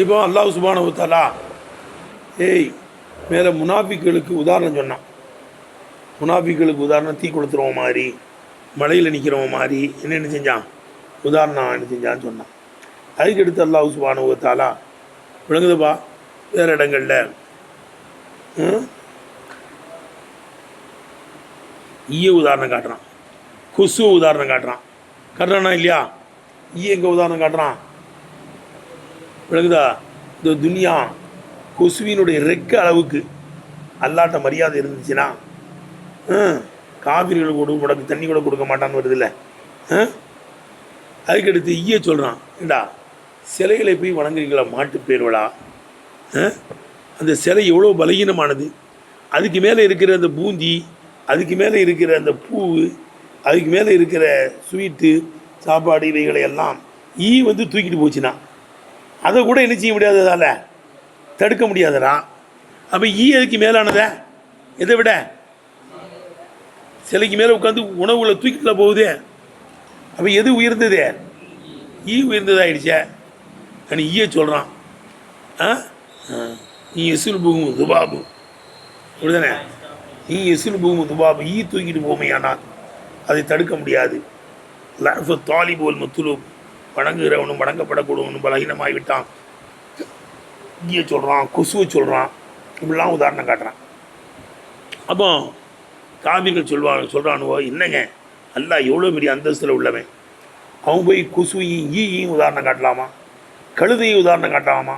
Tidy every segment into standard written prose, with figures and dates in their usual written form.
இப்போ அல்லாஹ் சுப்ஹானஹு வ தஆலா மேலே முனாஃபிக்களுக்கு உதாரணம் சொன்னான். முனாஃபிக்களுக்கு உதாரணம் தீ கொடுத்துருவோம் மாதிரி, மலையில் நிற்கிறவன் மாதிரி என்ன செஞ்சான், உதாரணம் என்ன செஞ்சான்னு சொன்னான். அதுக்கடுத்து அல்லாஹ் சுப்ஹானஹு வ தஆலா விளங்குதுப்பா வேறு இடங்களில் ஈய உதாரணம் காட்டுறான், கொசு உதாரணம் காட்டுறானா இல்லையா? ஈய எங்கே உதாரணம் காட்டுறான் விளங்குதா? இந்த துனியா கொசுவினுடைய ரெக்க அளவுக்கு அல்லாட்ட மரியாதை இருந்துச்சுன்னா காவிரிகள் கூட உனக்கு தண்ணி கூட கொடுக்க மாட்டான்னு வருது இல்லை? அதுக்கடுத்து ஈய சொல்கிறான், ஏண்டா சிலைகளை போய் வணங்குறீங்களா மாட்டு பேர்வலா? அந்த சிலை எவ்வளோ பலகீனமானது, அதுக்கு மேலே இருக்கிற அந்த பூந்தி, அதுக்கு மேலே இருக்கிற அந்த பூ, அதுக்கு மேலே இருக்கிற ஸ்வீட்டு சாப்பாடு இவைகளை எல்லாம் ஈ வந்து தூக்கிட்டு போச்சுன்னா அதை கூட என்ன செய்ய முடியாததால் தடுக்க முடியாதடா. அப்போ ஈ அதுக்கு மேலானதை எதை விட சிலைக்கு மேலே உட்காந்து உணவுகளை தூக்கிட்டுல போகுதே. அப்போ எது உயர்ந்தது? ஈ உயர்ந்ததாகிடுச்சே. நீ ஈய சொல்கிறான், நீ எசுல் பூமு துபாபு அப்படிதானே? நீ எசுல் பூமு துபாபு, ஈ தூக்கிட்டு போமையானால் அதை தடுக்க முடியாது. லஃபு தாலிபுல் முத்துலூப், வணங்குகிறவனும் வணங்கப்படக்கூடியவனும் பலகீனமாகிவிட்டான். ஈய சொல்கிறான், கொசுவை சொல்கிறான், இப்படிலாம் உதாரணம் காட்டுறான். அப்போ காவிர்கள் சொல்கிறானுவோ, என்னங்க அல்லாஹ் எவ்வளோ பெரிய அந்தஸ்தில் உள்ளவன், அவன் போய் கொசுவையும் ஈயையும் உதாரணம் காட்டலாமா, கழுதையும் உதாரணம் காட்டலாமா?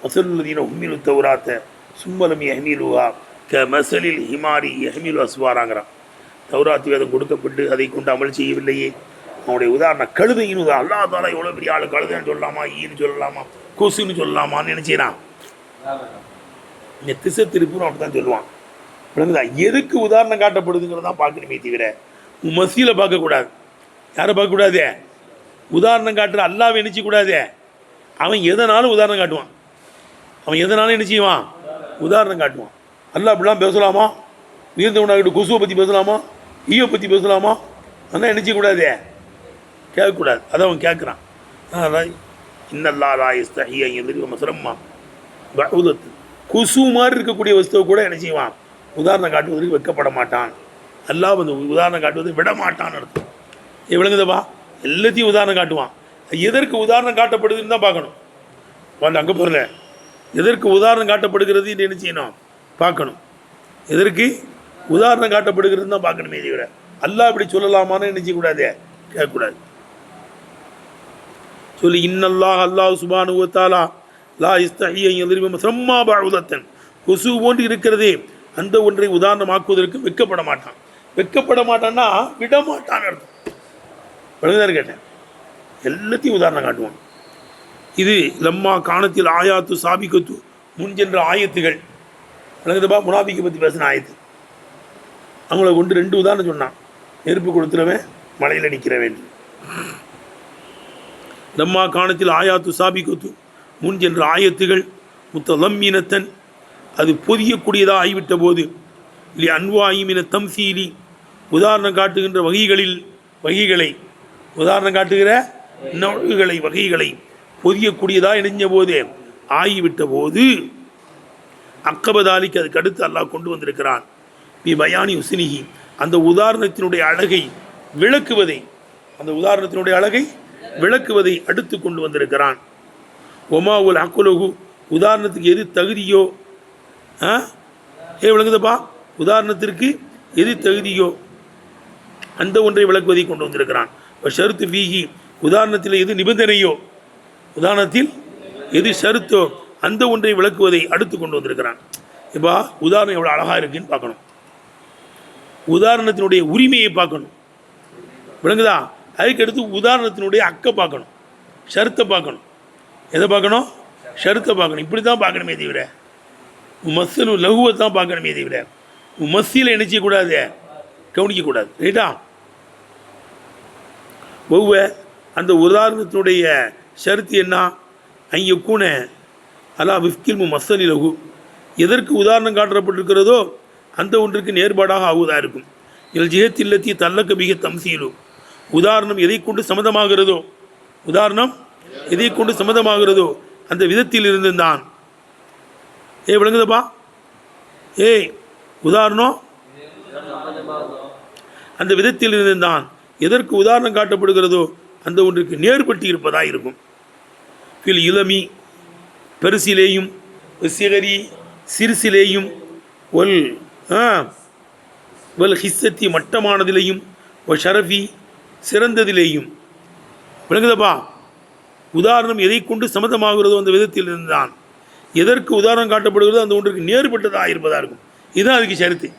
மசலுதீன உம்மிலு தௌராத்த சும்மலம் எஹ்மீலுவா க மசலில் ஹிமாரி எஹ்மீலு அஸ்வாராங்கிறான். தௌராத் வேதம் கொடுக்கப்பட்டு அதை கொண்டு அமல் செய்யவில்லையே, அவனுடைய உதாரணம் கழுதையின் உதாரணம். அல்லாஹ் தாலா எவ்வளோ பெரிய ஆள், கழுதைன்னு சொல்லலாமா, ஈன்னு சொல்லலாமா, கொசுன்னு சொல்லலாமான்னு நினச்சினான். இந்த திசை திருப்பூரும் அப்படி தான் சொல்லுவான். விளங்குதா? எதுக்கு உதாரணம் காட்டப்படுதுங்கிறது தான் பார்க்கணுமே தவிர மசியில் பார்க்கக்கூடாது. யாரை பார்க்கக்கூடாது? உதாரணம் காட்டுற அல்லாஹ்வை நினச்சிக்கூடாது. அவன் எதனாலும் உதாரணம் காட்டுவான். அவன் எதனாலும் என்ன செய்வான்? உதாரணம் காட்டுவான். அல்லாஹ் அப்படிலாம் பேசலாமா? உயர்ந்தவனாகிட்ட கொசுவை பற்றி பேசலாமா, ஈயை பற்றி பேசலாமா? அதெல்லாம் என்ன செய்யக்கூடாது, கேட்கக்கூடாது. அதை அவன் கேட்குறான். இன்னல்லா இஸ்தஹியா எதிர்க்க மசரம்மா பவுதத்து, கொசு மாதிரி இருக்கக்கூடிய வஸ்துவை கூட என்ன செய்வான்? உதாரணம் காட்டுவதற்கு வெட்கப்பட மாட்டான். அல்லாஹ் வந்து உதாரணம் காட்டுவதை விட மாட்டான்னு அர்த்தம். விளங்குதப்பா? எல்லாத்தையும் உதாரணம் காட்டுவான். எதற்கு உதாரணம் காட்டப்படுதுன்னு தான் பார்க்கணும். வந்து அங்கே போகல, எதற்கு உதாரணம் காட்டப்படுகிறது என்று என்ன செய்யணும்? பார்க்கணும். எதற்கு உதாரணம் காட்டப்படுகிறது தான் பார்க்கணுமே தவிர அல்லாஹ் இப்படி சொல்லலாமான்னு என்ன செய்யக்கூடாது, கேட்கக்கூடாது. சொல்லி இன்னல்லாஹ் அல்லாஹ் சுப்ஹானஹு வ தஆலா லா இஸ்தஹியா யத்ரிபு மஸம்மா பஉதத்தன், கொசு போன்று இருக்கிறதே அந்த ஒன்றை உதாரணமாக்குவதற்கு வெட்கப்பட மாட்டான். வெட்கப்பட மாட்டான்னா விடமாட்டான்னு அர்த்தம். பழுதாரு கேட்டேன், எல்லாத்தையும் உதாரணம் காட்டுவான். இது லம்மா காணத்தில் ஆயாத்து சாபிக்கத்து முன் சென்ற ஆயத்துகள் விளங்குதுப்பா. முனாபிக்கை பற்றி பேசின ஆயத்து, அவங்கள கொண்டு 2 உதாரணம் சொன்னான். நெருப்பு கொடுத்துருவேன், மலையில் நிற்கிறவேன். லம்மா காணத்தில் ஆயாத்து சாபிக்கத்து முன் சென்ற ஆயத்துகள் முத்தலம்மீனத்தன், அது பொதியக்கூடியதாக ஆகிவிட்ட போது இல்லை அன்வாயிமின தம்சீலி, உதாரணம் காட்டுகின்ற வகைகளை உதாரணம் காட்டுகிற நோய்களை வகைகளை பொதியக்கூடியதாக இணைஞ்ச போது ஆகிவிட்ட போது அக்கபதாலிக்கு அதுக்கு அடுத்து அல்லாஹ் கொண்டு வந்திருக்கிறான். பி பயானி உஸ்னிஹி, அந்த உதாரணத்தினுடைய அழகை விளக்குவதை, அந்த உதாரணத்தினுடைய அழகை விளக்குவதை அடுத்து கொண்டு வந்திருக்கிறான். ஒமாவுல் அக்குலகு, உதாரணத்துக்கு எது தகுதியோ, விளங்குதப்பா, உதாரணத்திற்கு எது தகுதியோ அந்த ஒன்றை விளக்குவதை கொண்டு வந்திருக்கிறான். ஷருத்து ஃபீஹி, உதாரணத்தில் எது நிபந்தனையோ, உதாரணத்தில் எது ஷருத்தோ அந்த ஒன்றை விளக்குவதை அடுத்து கொண்டு வந்திருக்கிறான். இப்போ உதாரணம் எவ்வளோ அழகாக இருக்குன்னு பார்க்கணும். உதாரணத்தினுடைய உரிமையை பார்க்கணும். விளங்குதா? அதுக்கடுத்து உதாரணத்தினுடைய அக்கை பார்க்கணும், ஷருத்தை பார்க்கணும். எதை பார்க்கணும்? ஷருத்தை பார்க்கணும். இப்படி தான் பார்க்கணுமே தவிர மஸ்ஸலு லகுவை தான் பார்க்கணுமே தவிர மஸ்ஸில் என்ன செய்யக்கூடாது, கவனிக்கக்கூடாது. ரைட்டா? ஒவ்வொரு அந்த உதாரணத்தினுடைய ஷருத்து என்ன? அங்கே கூன அல்லா விஃப்கில் மஸ்ஸலி லகு, எதற்கு உதாரணம் காட்டப்பட்டிருக்கிறதோ அந்த ஒன்றுக்கு நேர்பாடாக ஆகுவதாக இருக்கும். இல் ஜிஹத்தில்லத்தி தல்லக்க மிக தம்சீலு, உதாரணம் எதை கொண்டு சம்மதமாகிறதோ, உதாரணம் எதை கொண்டு சம்மதமாகிறதோ அந்த விதத்தில் இருந்து தான். விளங்குதப்பா? உதாரணம் அந்த விதத்தில் இருந்து தான் எதற்கு உதாரணம் காட்டப்படுகிறதோ அந்த ஒன்றுக்கு நேர்பட்டு இருப்பதாக இருக்கும். பில் இளமி, பெருசிலேயும், சிகரி சிறுசிலேயும், ஒல் வல் ஹிஸ்ஸத்தி மட்டமானதிலேயும், ஒ ஷரஃபி சிறந்ததிலேயும். விளங்குதப்பா? உதாரணம் எதை கொண்டு சம்மதமாகிறதோ அந்த விதத்தில் இருந்தான் எதற்கு உதாரணம் காட்டப்படுகிறதோ அந்த ஒன்றுக்கு நேர்பட்டதாக இருப்பதாக இருக்கும். இதுதான் அதுக்கு ஷருத்து.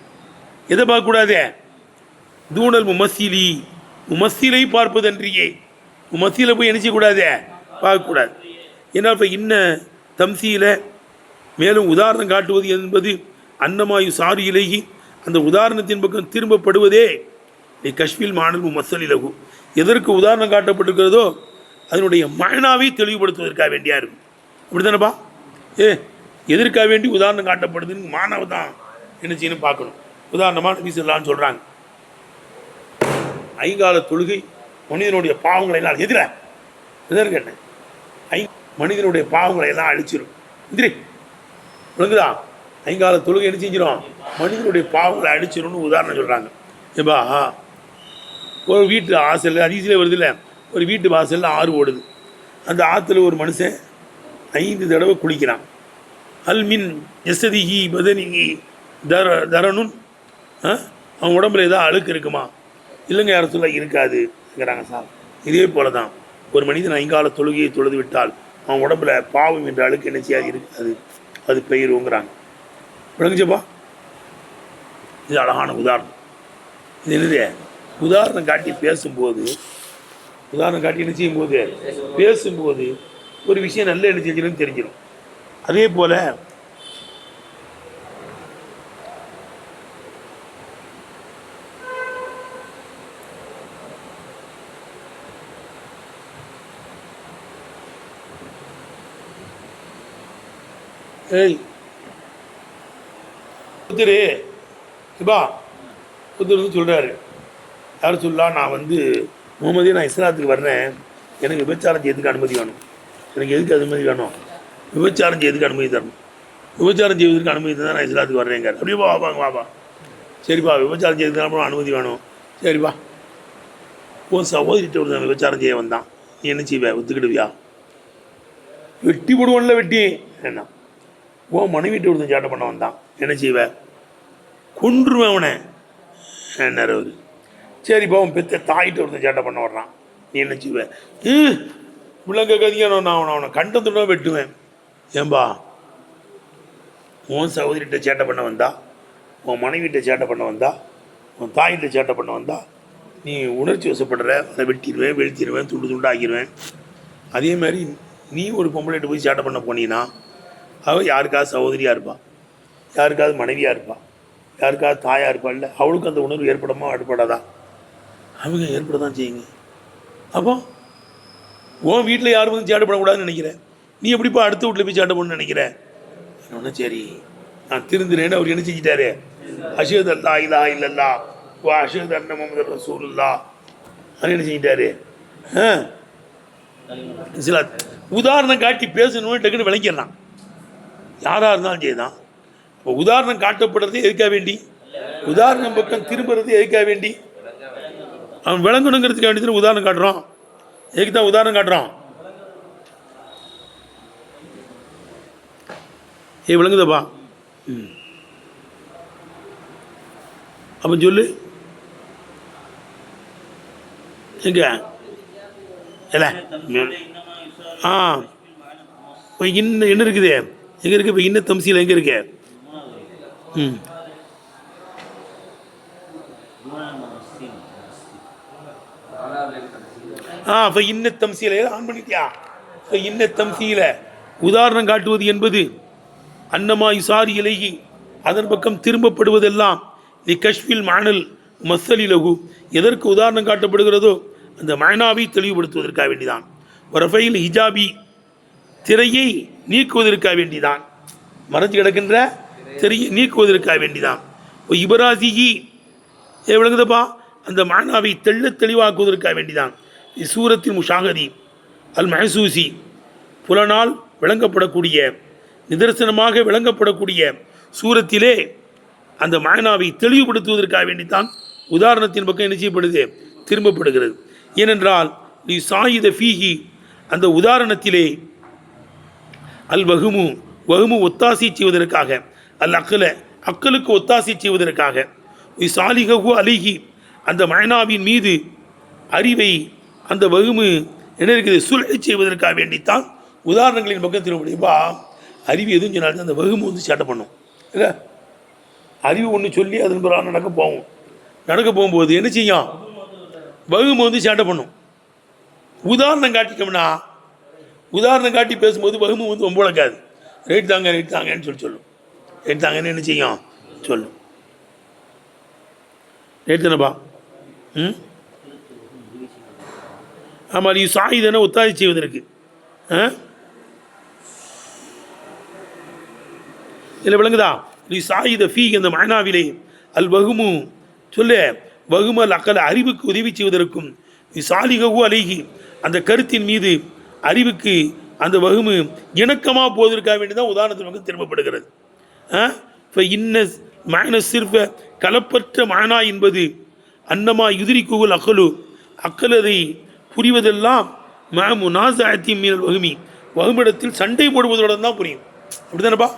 எதை பார்க்கக்கூடாதே? தூணல் முமஸ்ஸிலி, முமஸ்ஸிலை பார்ப்பதன்றியே முமஸ்ஸிலை போய் என்ன செய்யக்கூடாதே, பார்க்கக்கூடாது. ஏன்னா இப்போ இன்ன தம்சீல மேலும் உதாரணம் காட்டுவது என்பது அன்னமாயு சாரி இலகி அந்த உதாரணத்தின் பக்கம் திரும்பப்படுவதே கஷ்மில் மாணல் முமஸ்ஸலி லகு, எதற்கு உதாரணம் காட்டப்பட்டிருக்கிறதோ அதனுடைய மயனாவை தெளிவுபடுத்துவதற்காக வேண்டியா இருக்கும். அப்படி தானேப்பா? எதற்காக வேண்டி உதாரணம் காட்டப்படுதுன்னு மாணவ தான் என்ன செய்யணும் பார்க்கணும். உதாரணமாக நபி ஸல்லல்லாஹு சொல்கிறாங்க, ஐங்கால தொழுகை மனிதனுடைய பாவங்களை எல்லாம் எதற்கு என்ன மனிதனுடைய பாவங்களை எல்லாம் அழிச்சிடும். விளங்குதா? ஐங்கால தொழுகை என்ன செஞ்சிடும்? மனிதனுடைய பாவங்களை அழிச்சிடும்னு உதாரணம் சொல்கிறாங்க. ஏப்பா, ஒரு வீட்டு வாசல் அதிசயிலே வருது இல்லை, ஒரு வீட்டு வாசலில் ஆறு ஓடுது. அந்த ஆற்றுல ஒரு மனுஷன் 5 தடவை குளிக்கிறான். அல்மின் ஜசதிஹி பதனிஹி தரனுன், அவன் உடம்புல ஏதாவது அழுக்கு இருக்குமா? இல்லைங்க, யாரும் சொல்ல இருக்காதுங்கிறாங்க சார். இதே போல தான் ஒரு மனிதன் ஐங்கால தொழுகையை தொழுது விட்டால் அவன் உடம்புல பாவம் என்ற அழுக்கு என்ன செய்யாது, இருக்காது, அது பெயருங்கிறாங்க. விளங்குச்சப்பா? இது அழகான உதாரணம். இது என்னது? உதாரணம் காட்டி பேசும்போது, உதாரணம் காட்டி என்ன செய்யும்போது பேசும்போது ஒரு விஷயம் நல்ல என்ன செஞ்சிடும் தெரிஞ்சிடும். அதே போல் புத்தர் சொல்கிறாரு, யார் சொல்லலாம், நான் வந்து முகமதே நான் இஸ்லாத்துக்கு வர்றேன், எனக்கு விபச்சாரம் செய்யறதுக்கு அனுமதி வேணும். எனக்கு எதுக்கு அனுமதி வேணும்? விபச்சாரம் செய்யறதுக்கு அனுமதி தரணும். விபச்சாரம் செய்வதற்கு அனுமதி தான் நான் இஸ்லாத்துக்கு வர்றேங்க. அப்படியே வாப்பா, சரிப்பா, விபச்சாரம் செய்யறதுக்கு அனுமதி வேணும். சரிப்பா, உன் சகோதரிட்ட ஒரு விபச்சாரம் செய்ய வந்தான், நீ என்ன செய்வேன்? ஒத்துக்கிடுவியா? வெட்டி போடுவோம்ல, வெட்டி என்ன? உன் மனைவிட்ட ஒருத்தன் சேட்டை பண்ண வந்தான், என்ன செய்வேன்? கொன்றுவேன் அவனை என்னார் அவர். சரிப்பா, அவன் பெத்த தாயிட்ட ஒருத்தன் சேட்டை பண்ண வர்றான், நீ என்ன செய்வேன்? விலங்க கதிங்க, நான் அவனை கண்டத்துடன் வெட்டுவேன். ஏன்பா, உன் சகோதரிட்ட சேட்டை பண்ண வந்தா, உன் மனைவிட்ட சேட்டை பண்ண வந்தா, உன் தாயிட்ட சேட்டை பண்ண வந்தா, நீ உணர்ச்சி வசப்படுற, அதை வெட்டிடுவேன், வெளுத்திடுவேன், துண்டு துண்டாக்கிடுவேன். அதே மாதிரி நீ ஒரு பொம்பளைகிட்ட போய் சேட்டை பண்ண போனீங்கன்னா அவள் யாருக்காவது சகோதரியாக இருப்பாள், யாருக்காவது மனைவியாக இருப்பாள், யாருக்காவது தாயாக இருப்பாள். இல்லை, அவளுக்கு அந்த உணர்வு ஏற்படுமா ஏற்படாதா? அவங்க ஏற்பட தான் செய்யுங்க. அப்போ உன் வீட்டில் யாரும் வந்து சேட்டை பண்ணக்கூடாதுன்னு நினைக்கிறேன், நீ எப்படிப்பா அடுத்த வீட்டில் போய் சேட்டை பண்ணணும்னு நினைக்கிறேன்? ஒன்று சரி, நான் திருந்துறேன்னு அவர் என்ன செஞ்சிட்டாரு? அஷ்ஹது அல்லா இலாஹ இல்லல்லாஹ் வ அஷ்ஹது அன்ன முஹம்மது ரசூலுல்லாஹ் அது என்ன செஞ்சிட்டாரு? சில உதாரணம் காட்டி பேசணும்னு டக்குன்னு விளங்கிடலாம். யாராக இருந்தாலும் செய்தான். இப்போ உதாரணம் காட்டப்படுறது எதுக்காக வேண்டி? உதாரணம் பக்கம் திரும்புறது எதுக்காக வேண்டி? அவன் விளங்கணுங்கிறதுக்காக வேண்டி உதாரணம் காட்டுறான். எதுக்கு தான் உதாரணம் காட்டுறான்? விளங்குதப்பா? அப்போ சொல்லு, எங்க இல்லை இப்போ இன்னும் என்ன இருக்குது? எங்கே இருக்குது? இப்போ இன்னும் தம்சீல் எங்கே இருக்கு? இப்போ இன்ன தம்சீல ஆன் பண்ணிட்டியா? இப்போ இன்ன தம்சீல உதாரணம் காட்டுவது என்பது அன்னமா இசாரி இலகி அதன் பக்கம் திரும்பப்படுவதெல்லாம் நீ கஷ்பில் மானல் மசலிலகு எதற்கு உதாரணம் காட்டப்படுகிறதோ அந்த மானாவை தெளிவுபடுத்துவதற்காக வேண்டிதான். ரஃபைல் ஹிஜாபி திரையை நீக்குவதற்காக வேண்டிதான், மறைஞ்சு கிடக்கின்ற திரையை நீக்குவதற்காக வேண்டிதான். இபராசிகி விளங்குதப்பா, அந்த மானாவை தெளிவாக்குவதற்காக வேண்டிதான். சூரத்தின் முஷாகதி அல் மஹசூசி புலனால் விளங்கப்படக்கூடிய நிதர்சனமாக விளங்கப்படக்கூடிய சூரத்திலே அந்த மானாவை தெளிவுபடுத்துவதற்காக வேண்டித்தான் உதாரணத்தின் பக்கம் என்ன செய்யப்படுது, திரும்பப்படுகிறது. ஏனென்றால் நீ சாயித ஃபீஹி அந்த உதாரணத்திலே அல் வகுமு ஒத்தாசி செய்வதற்காக, அல் அக்கலுக்கு ஒத்தாசி செய்வதற்காக, சாலிககு அலிஹி அந்த மானாவின் மீது அறிவை அந்த வகுமு என்ன இருக்குது சுழற்சி செய்வதற்காக வேண்டித்தான் உதாரணங்களின் பக்கம் திரும்பப்பா. அறிவு எதுவும் சொன்னாலும் அந்த வகுமு வந்து சேட்டை பண்ணும் இல்லை, அறிவு ஒன்று சொல்லி அதன் பிறகு நடக்க போகும்போது என்ன செய்யும், வகுமு வந்து சேட்டை பண்ணும். உதாரணம் காட்டிட்டோம்னா, உதாரணம் காட்டி பேசும்போது வகுமு வந்து ரொம்ப வளர்க்காது, ரைட் தாங்கன்னு சொல்லும், ரைட் தாங்கன்னு என்ன செய்யும் சொல்லும். ரைட் தானப்பா? ஆமாம், நீ சாயுதனை ஒத்தாசி செய்வதற்கு இல்லை விளங்குதா? நீ சாயுத ஃபீ அந்த மானாவிலே அல் வகுமு சொல்ல வகுமல் அக்கல் அறிவுக்கு உதவி செய்வதற்கும், சாலிககு அலிஹி அந்த கருத்தின் மீது அறிவுக்கு அந்த வகுமு இணக்கமாக போவதற்காக வேண்டிதான் உதாரணத்தின் பக்கம் திரும்பப்படுகிறது. சிற்ப கலப்பற்ற மானா என்பது அன்னமா யுதிரி குகுல் அக்கல் அதை புரிவதெல்லாம் முனாசாயத்தின் மீனல் வகுமி வகுமிடத்தில் சண்டை போடுவதுடன் தான் புரியும். அப்படிதானப்பா?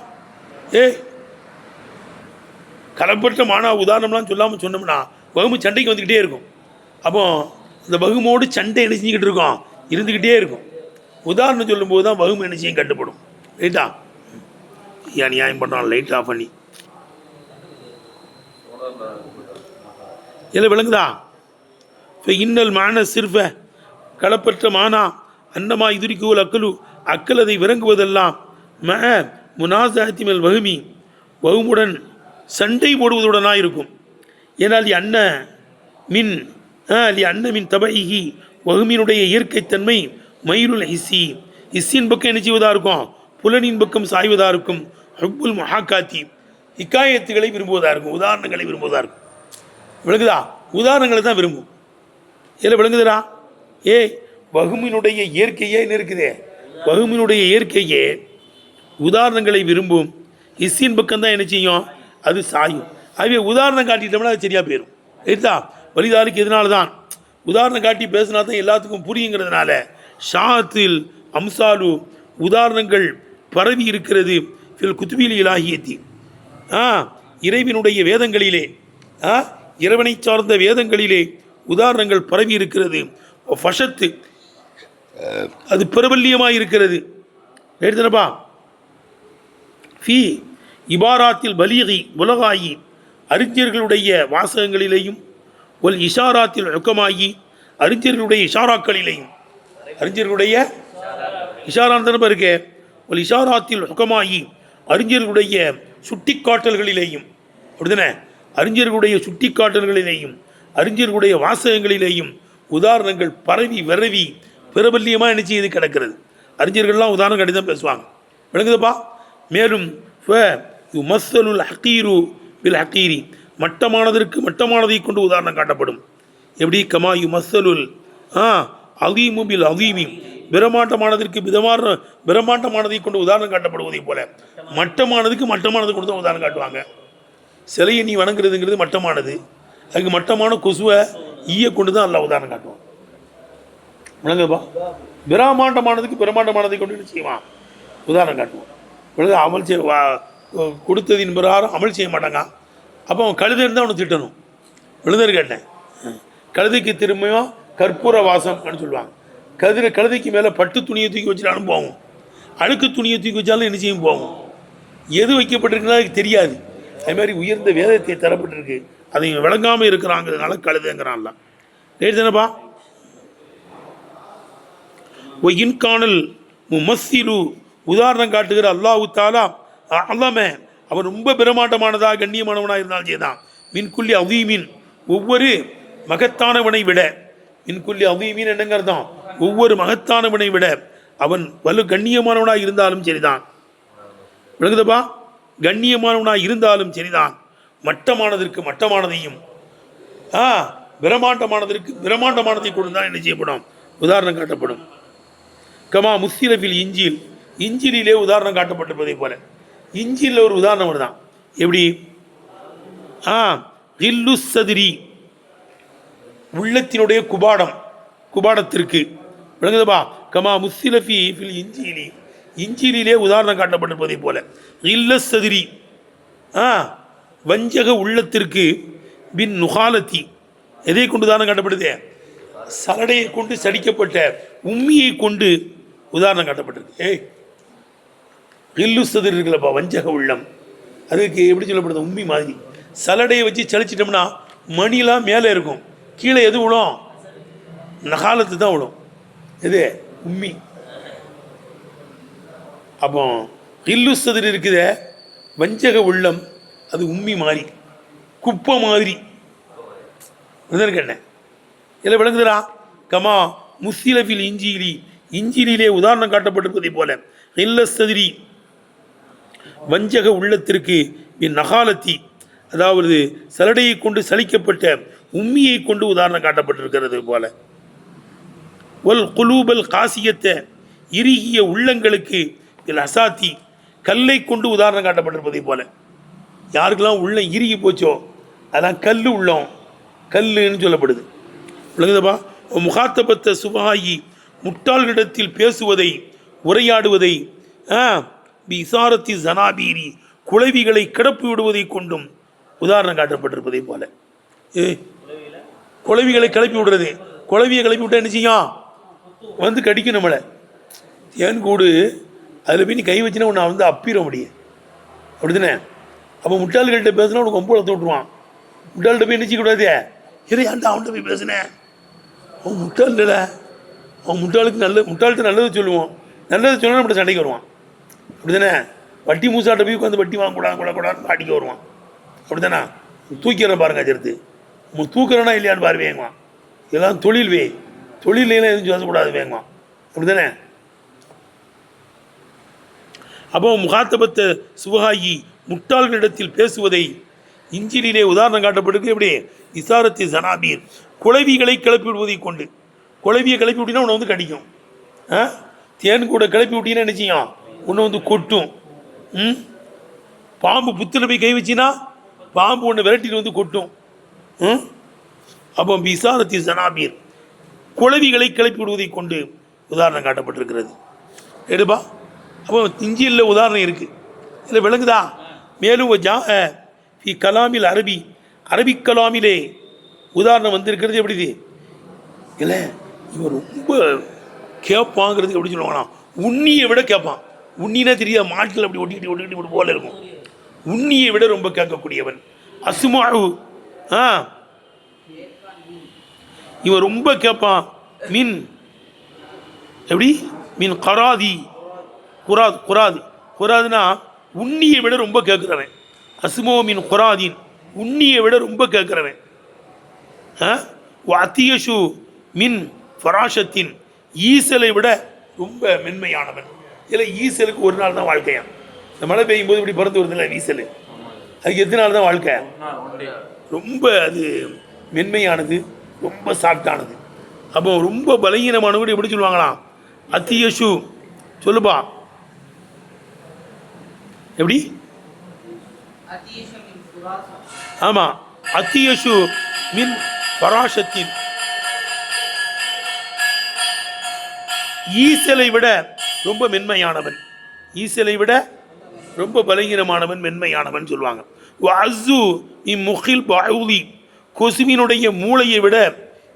கலப்பற்ற மானா உதாரணம்லாம் சொல்லாமல் சொன்னோம்னா வகுமு சண்டைக்கு வந்துக்கிட்டே இருக்கும். அப்போ இந்த வகுமோடு சண்டை என்ன செஞ்சுக்கிட்டு இருக்கோம், இருந்துக்கிட்டே இருக்கும். உதாரணம் சொல்லும்போது தான் வகுமு என்ன செய்யும் கட்டுப்படும். ரைட்டா? ஏன் நியாயம் பண்ணுறான் லைட் ஆஃப் பண்ணி இல்லை விளங்குதா? இப்போ இன்னல் மான சிற்ப களப்பற்ற மானா அன்னமா இதுரிக்குவல் அக்கல் அதை விளங்குவதெல்லாம் முனாசாத்தி மேல் வகுமி வகுமுடன் சண்டை போடுவதுடனாக இருக்கும். ஏனால் அன்ன மின் தபைஹி வகுமினுடைய இயற்கைத்தன்மை மயிலுல் ஹிஸ்ஸின் பக்கம் என்ன செய்வதாக இருக்கும், புலனின் பக்கம் சாய்வதாக இருக்கும். ஹுப்புல் மஹாக்காத்தி இக்காயத்துகளை விரும்புவதாக இருக்கும், உதாரணங்களை விரும்புவதாக இருக்கும். விளங்குதா? உதாரணங்களை தான் விரும்பும். இதில் விளங்குதுடா? வகுமினுடைய இயற்கையே என்ன இருக்குதே, வகுமினுடைய இயற்கையே உதாரணங்களை விரும்பும். ஹிஸ்ஸின் பக்கம் தான் என்ன செய்யும், அது சாயும். ஆகவே உதாரணம் காட்டிட்டோம்னா அது சரியாக போயிடும். ரைட்டா? வலிதாருக்கு எதனால தான் உதாரணம் காட்டி பேசினா தான் எல்லாத்துக்கும் புரியுங்கிறதுனால ஷாத்தில் அம்சாலு உதாரணங்கள் பரவி இருக்கிறது. ஃபில் குத்துபில் இலாஹியத்தி இறைவனுடைய வேதங்களிலே, இறைவனை சார்ந்த வேதங்களிலே உதாரணங்கள் பரவி இருக்கிறது. ஃபஷத்து அது பிரபல்யமாக இருக்கிறது. எடுத்தனப்பா ஃபி இபாராத்தில் பலீகி உலகாயி அறிஞர்களுடைய வாசகங்களிலேயும் ஒல் இஷாராத்தில் ஒக்கமாகி அறிஞர்களுடைய இஷாராக்களிலேயும், அறிஞர்களுடைய இஷாராந்தனப்பா இருக்கே, ஒல் இஷாராத்தில் ஒக்கமாயி அறிஞர்களுடைய சுட்டிக்காட்டல்களிலேயும், அப்படிதானே, அறிஞர்களுடைய சுட்டிக்காட்டல்களிலேயும் அறிஞர்களுடைய வாசகங்களிலேயும் உதாரணங்கள் பரவி விரவி பிரபல்யமாக என்ன செய்து கிடக்கிறது. அறிஞர்கள்லாம் உதாரணம் காட்டி தான் பேசுவாங்க. விளங்குதுப்பா? மேலும் மஸ்ஸலுல் ஹக்கீரு பில் ஹக்கீரி மட்டமானதற்கு மட்டமானதை கொண்டு உதாரணம் காட்டப்படும். எப்படி கமாயு மஸ்ஸலுல் அதீமு பில் அதீமி பிரமாண்டமானதற்கு பிரமாண்டமானதை கொண்டு உதாரணம் காட்டப்படுவதை போல மட்டமானதுக்கு மட்டமானது கொண்டு தான் உதாரணம் காட்டுவாங்க. சிலையை நீ வணங்குறதுங்கிறது மட்டமானது, அதுக்கு மட்டமான கொசுவை ஈய கொண்டு தான் எல்லாம் உதாரணம் காட்டுவான். விளங்குப்பா? பிரமாண்டமானதுக்கு பிரமாண்டமானதை கொண்டு என்ன செய்வான், உதாரணம் காட்டுவான். விளங்க அமல் செய்ய கொடுத்ததின் பிரகாரம் அமல் செய்ய மாட்டாங்க. அப்போ அவன் கழுதை இருந்தால் அவனை திட்டணும். விழுந்தர் கேட்டேன், கழுதைக்கு திரும்பியும் கற்பூர வாசம் அப்படின்னு சொல்லுவாங்க. கழுதைக்கு மேலே பட்டு துணியை தூக்கி வச்சுட்டாலும் போகும், அழுக்கு துணியை தூக்கி வச்சாலும் என்ன செய்யும் போகும். எது வைக்கப்பட்டிருக்குன்னா அதுக்கு தெரியாது. அது மாதிரி உயர்ந்த வேதத்தை தரப்பட்டிருக்கு, அதை விளங்காமல் இருக்கிறாங்கிறதுனால கழுதைங்கிறான்ல. ரைட் தானப்பா? ஒ இன்கானல் முமஸ்ஸிலு உதாரணம் காட்டுகிற அல்லாஹு தாலா அல்லாமே அவன் ரொம்ப பிரமாண்டமானதாக கண்ணியமானவனாக இருந்தாலும் செய்தான் மின்குள்ளி அவீமின் ஒவ்வொரு மகத்தானவனை விட மின்குள்ளி அவீமின் என்னங்கிறதான் ஒவ்வொரு மகத்தானவனை விட அவன் வலு கண்ணியமானவனாக இருந்தாலும் சரிதான். விளங்குதப்பா? கண்ணியமானவனாக இருந்தாலும் சரிதான். மட்டமானதற்கு மட்டமானதையும் பிரமாண்டமானதற்கு பிரமாண்டமானதை கொண்டு தான் என்ன செய்யப்படும்? உதாரணம் காட்டப்படும். கமா முஸ்ஸிலஃபில் இஞ்சில் இஞ்சிலே உதாரணம் காட்டப்பட்டிருப்பதை போல இஞ்சில் ஒரு உதாரணம் வருதான். எப்படி? கில்லு சதிரி உள்ளத்தினுடைய குபாடத்திற்கு. விளங்குதப்பா? கமா முஸ்ஸிலஃபி ஃபில் இஞ்சிலி இஞ்சிலே உதாரணம் காட்டப்பட்டிருப்பதை போல இல்ல சதிரி வஞ்சக உள்ளத்திற்கு பின் நுகாலத்தி எதை கொண்டு உதாரணம் காட்டப்படுது? சலடையை கொண்டு சடிக்கப்பட்ட உம்மியை கொண்டு உதாரணம் காட்டப்பட்டிருக்கு. இல்லு சதிர் இருக்குல்லப்பா, வஞ்சக உள்ளம். அதுக்கு எப்படி சொல்லப்படுது? உம்மி மாதிரி. சலடையை வச்சு சளிச்சிட்டோம்னா மணிலாம் மேலே இருக்கும், கீழே எது விழும்? நகாலத்து தான் விழும். எது? உம்மி. அப்போ இல்லு சதிர் இருக்குத வஞ்சக உள்ளம், அது உம்மி மாதிரி, குப்பை மாதிரி. என்ன இல்லை விளங்குதுரா? கமா முஸ்ஸிலஃபில் இஞ்சிலி இஞ்சிலே உதாரணம் காட்டப்பட்டிருப்பதை போல இல்ல சதிரி வஞ்சக உள்ளத்திற்கு நகாலத்தி அதாவது சலடையை கொண்டு சலிக்கப்பட்ட உம்மியை கொண்டு உதாரணம் காட்டப்பட்டிருக்கிறது போல. ஒல் குலூபல் காசியத்தை இறுகிய உள்ளங்களுக்கு அசாத்தி கல்லை கொண்டு உதாரணம் காட்டப்பட்டிருப்பதை போல. யாருக்கெல்லாம் உள்ளம் இறுகி போச்சோ அதான் கல் உள்ளம், கல்லுன்னு சொல்லப்படுது. விளங்குதப்பா? முகாத்தபத்த சுபாயி முட்டாள்களிடத்தில் பேசுவதை உரையாடுவதை இசாரத்தி ஜனாபீரி குளவிகளை கிடப்பு விடுவதை கொண்டும் உதாரணம் காட்டப்பட்டிருப்பதை போல. குளவிகளை கிளப்பி விடுறது, குளவியை கிளப்பி விட்டா என்ன செய்யும்? வந்து கடிக்கும் நம்மளை. ஏன் கூடு அதில் போய் நீ கை வச்சுன்னா உன்னை வந்து அப்பிட முடியும், அப்படிதானே? அப்போ முட்டாள்கள்கிட்ட பேசினா உனக்கு கொம்பு வளர்த்து விட்ருவான். முட்டாள்கிட்ட போய் நினச்சிக்கூடாது, ஏன்டா அவன்கிட்ட போய் பேசுனேன், அவன் முட்டாள் இல்லை, அவன் முட்டாளுக்கு முட்டாள்கிட்ட நல்லது சொல்லுவோம், நல்லது சொன்னால் நம்மகிட்ட சண்டைக்கு வருவான், அப்படிதானே? வட்டி மூசாட்ட போய் உட்காந்து வட்டி வாங்கக்கூடாது கூடாது அடிக்க வருவான், அப்படிதானே? தூக்கிறேன் பாருங்க சேர்த்து தூக்குறேன்னா இல்லையான்னு பாரு வேங்குவான். இதெல்லாம் தொழில் தொழிலாம் எதுவும் சொல்லக்கூடாது வேங்குவான், அப்படிதானே? அப்போ முகாத்தபத்த சுபஹாயி முட்டாள்களிடத்தில் பேசுவதை இஞ்சிலே உதாரணம் காட்டப்பட்டிருக்கு. எப்படி? இசாரத்தி ஜனாபீர் குளவிகளை கிளப்பி விடுவதை கொண்டு. குளவியை கிளப்பி விட்டினா உன்னை வந்து கடிக்கும். தேன் கூட கிளப்பி விட்டீங்கன்னா என்ன செய்யும்? உன்னை வந்து கொட்டும். பாம்பு புத்தில் போய் கை வச்சின்னா பாம்பு ஒன்று விரட்டிட்டு வந்து கொட்டும். அப்போ இசாரத்தி ஜனாபீர் குளவிகளை கிளப்பி விடுவதை கொண்டு உதாரணம் காட்டப்பட்டிருக்கிறது. எடுப்பா. அப்போ இஞ்சியில் உதாரணம் இருக்குது, இதில் விளங்குதா? மேலும் கலாமில் அரபிக் கலாமிலே உதாரணம் வந்திருக்கிறது. எப்படி இல்லை? இவன் ரொம்ப கேட்பாங்கிறதுக்கு எப்படி சொல்லுவாங்கன்னா உண்ணியை விட கேட்பான். உண்ணினா தெரியாது, மாட்டில் அப்படி ஒட்டிக்கிட்டு இப்படி போல இருக்கும். உண்ணியை விட ரொம்ப கேட்கக்கூடியவன். அசுமாவு இவன் ரொம்ப கேட்பான். மீன் எப்படி? மீன் கராதி குராதுனா உண்ணியை விட ரொம்ப கேட்குறவன். அசுமோ மீன் குராதீன் உண்ணியை விட ரொம்ப கேட்குறவன். அத்தியஷு மின் ஃபராஷத்தின் ஈசலை விட ரொம்ப மென்மையானவன். இதில் ஈசலுக்கு ஒரு நாள் தான் வாழ்க்கையான். இந்த மழை பெய்யும் போது இப்படி பறந்து வருதுல்ல ஈசல், அதுக்கு எத்தனை நாள் தான் வாழ்க்கை? ரொம்ப அது மென்மையானது, ரொம்ப சாஃப்டானது. அப்போ ரொம்ப பலகீனமானவங்க எப்படி சொல்லுவாங்களாம்? அத்தியஷு சொல்லுப்பா. எப்படி? ஆமாம், அத்தியஷு மின் பராசத்தின் ஈசலை விட ரொம்ப மென்மையானவன், ஈசலை விட ரொம்ப பலகீனமானவன், மென்மையானவன் சொல்லுவாங்க. அசு இம்முகில் பவுதி கொசுவினுடைய மூளையை விட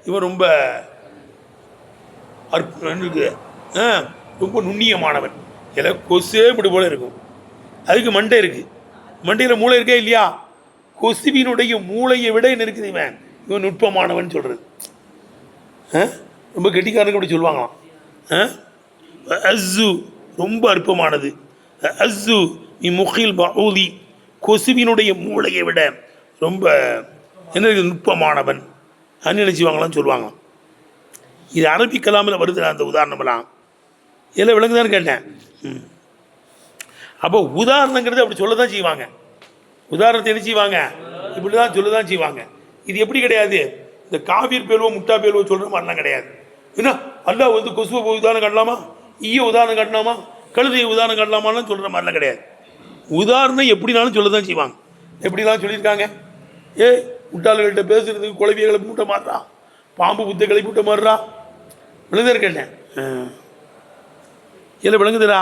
இவன் ரொம்ப ரொம்ப நுண்ணியமானவன். இதில் கொசே இப்படி போல இருக்கும், அதுக்கு மண்டை இருக்குது, மண்டையில் மூளை இருக்கே இல்லையா? கொசுவினுடைய மூளையை விட என்ன இருக்குது இவன் நுட்பமானவன் சொல்கிறது. ரொம்ப கெட்டிக்காரனுக்கு அப்படி சொல்லுவாங்களாம். அஸ்ஸு ரொம்ப அற்பமானது, அஸ்ஸு முகில் பவுதி கொசுவினுடைய மூளையை விட ரொம்ப என்ன நுட்பமானவன் நினைச்சுவாங்களாம் சொல்லுவாங்க. இது அரபி கலாமில் வருது அந்த உதாரணமெல்லாம் எல்லாம் விளங்குதான்னு கேட்டேன். அப்போ உதாரணங்கிறது அப்படி சொல்ல தான் செய்வாங்க. உதாரணத்தை என்ன செய்வாங்க, இப்படி தான் சொல்ல தான் செய்வாங்க. இது எப்படி கிடையாது, இந்த காபீர் பேல்வோ முட்டா பேல்வோ சொல்கிற மாதிரிலாம் கிடையாது. என்ன அல்லாஹ் வந்து கொசுவை உதாரணம் காட்டலாமா, ஈய உதாரணம் காட்டலாமா, கழுதையை உதாரணம் காட்டலாமான்னு சொல்கிற மாதிரிலாம் கிடையாது. உதாரணம் எப்படினாலும் சொல்ல தான் செய்வாங்க. எப்படிலாம் சொல்லியிருக்காங்க, முட்டாள்கள்கிட்ட பேசுறதுக்கு குழவியை கிளப்பி விட்ட மாறுறா, பாம்பு புத்தை கிளப்பி விட்ட மாறுறா, விழுந்தர் கேட்டேன் இல்லை விளங்குதுடா.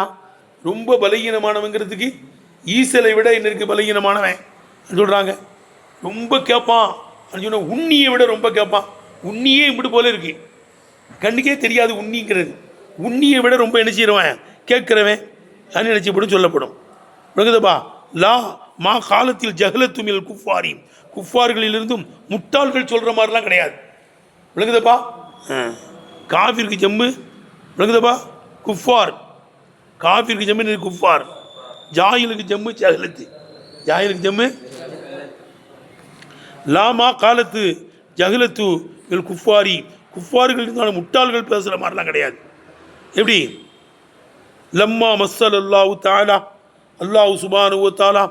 ரொம்ப பலகீனமானவங்கிறதுக்கு ஈசலை விட இன்னைக்கு பலகீனமானவன் சொல்கிறாங்க. ரொம்ப கேட்பான் சொன்ன உண்ணியை விட ரொம்ப கேட்பான். உண்ணியே இப்படி போல இருக்கு, கண்ணுக்கே தெரியாது உண்ணிங்கிறது. உண்ணியை விட ரொம்ப என்ன செய்கிறவன் கேட்குறவன் நினைச்சப்படும் சொல்லப்படும். விளங்குதப்பா. லா மா காலத்தில் ஜஹலத்துமில் குஃபாரி, குஃபார்களிலிருந்தும் முட்டாள்கள் சொல்கிற மாதிரிலாம் கிடையாது. விளங்குதப்பா. காஃபிற்கு ஜம்மு விளங்குதப்பா குஃபார், காஃபிற்கு ஜம்மு குஃபார், ஜாயிலுக்கு ஜம்மு ஜஹலத்து, ஜாயிலுக்கு ஜம்மு லாமா காலத்து ஜஹலத்து இல் குஃபாரி, குஃபார்கள் இருந்தாலும் முட்டாள்கள் பேசுகிற மாதிரிலாம் கிடையாது. எப்படி லம்மா மஸ்ஸல் அல்லாஹு தாலா, அல்லாஹு சுப்ஹானஹு தஆலா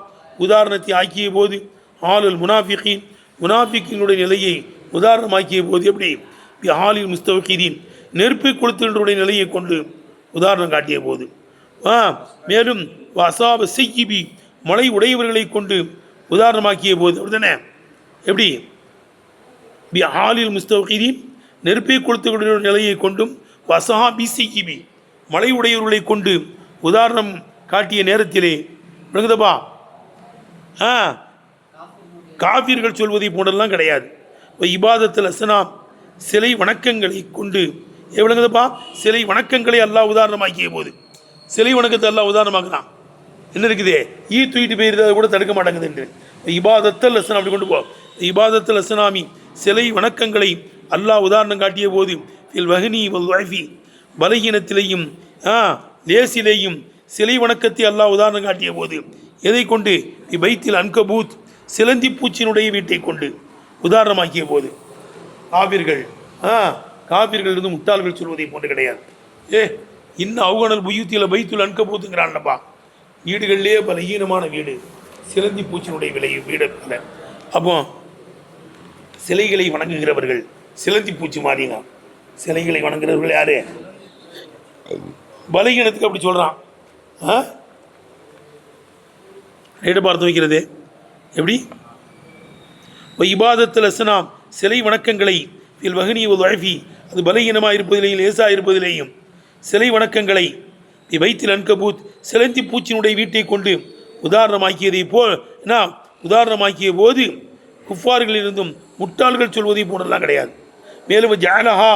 உதாரணத்தை ஆக்கிய போது ஆலுல் முனாஃபிகீன், முனாஃபிக்கினுடைய நிலையை உதாரணமாக்கிய போது எப்படி ஆலில் முஸ்தவகீதீன், நெருப்பை கொளுத்துடைய நிலையை கொண்டு உதாரணம் காட்டிய போது, மேலும் அசாப செய்யிபி மலை உடையவர்களை கொண்டு உதாரணமாக்கிய போது அப்படித்தானே. எப்படி பி ஆலில் முஸ்தவகீதீன் நெருப்பை கொளுத்துடைய நிலையை கொண்டும் வசாபி செய்யிபி மலை உடையவர்களை கொண்டு உதாரணம் காட்டிய நேரத்திலே விளங்குதப்பா காஃபிர்கள் சொல்வதை போன்றெல்லாம் கிடையாது. இபாதத்தில் அஸ்னாம் சிலை வணக்கங்களை கொண்டு விளங்குதப்பா, சிலை வணக்கங்களை அல்லாஹ் உதாரணமாக்கிய போது, சிலை வணக்கத்தை அல்லாஹ் உதாரணமாக்குறான். என்ன இருக்குது, தூக்கிட்டு போயிருந்ததை கூட தடுக்க மாட்டேங்குது என்று இபாதத்தல் அஸ்னாம் அப்படி கொண்டு போ. இபாதத்தல் அஸ்னாமி சிலை வணக்கங்களை அல்லாஹ் உதாரணம் காட்டிய போது வஹ்னி வல்ஃபி பலகீனத்திலேயும் லேசிலேயும் சிலை வணக்கத்தை அல்லாஹ் உதாரணம் காட்டிய போது எதை கொண்டு பைத்தில் அன்கபூத் சிலந்தி பூச்சியினுடைய வீட்டை கொண்டு உதாரணமாக்கிய போது காபிர்கள் காபிர்கள் இருந்து முட்டாள்கள் சொல்வதை போன்று கிடையாது. இன்னும் அவுகனல் புயூத்தியில் பைத்துல் அன்கபூத்துங்கிறான்ப்பா, வீடுகளிலேயே பலகீனமான வீடு சிலந்தி பூச்சியினுடைய வீடு அல்ல. அப்போ சிலைகளை வணங்குகிறவர்கள் சிலந்தி பூச்சி மாறிங்க, சிலைகளை வணங்குகிறவர்கள் யாரு பலகீனத்துக்கு அப்படி சொல்கிறான். ரேட்டை பார்த்து வைக்கிறது எப்படி இபாதத்தில் அஸ்னாம் சிலை வணக்கங்களை வஹ்னி வல்ஃபி அது பலகீனமாக இருப்பதிலேயும் லேசாக இருப்பதிலேயும் சிலை வணக்கங்களை வைத்தில் அன்கபூத் சிலந்தி பூச்சியினுடைய வீட்டை கொண்டு உதாரணமாக்கியதை போல் உதாரணமாக்கிய போது குஃபார்களிலிருந்தும் முட்டாள்கள் சொல்வதை போன்றெல்லாம் கிடையாது. மேலும் ஜஅலஹா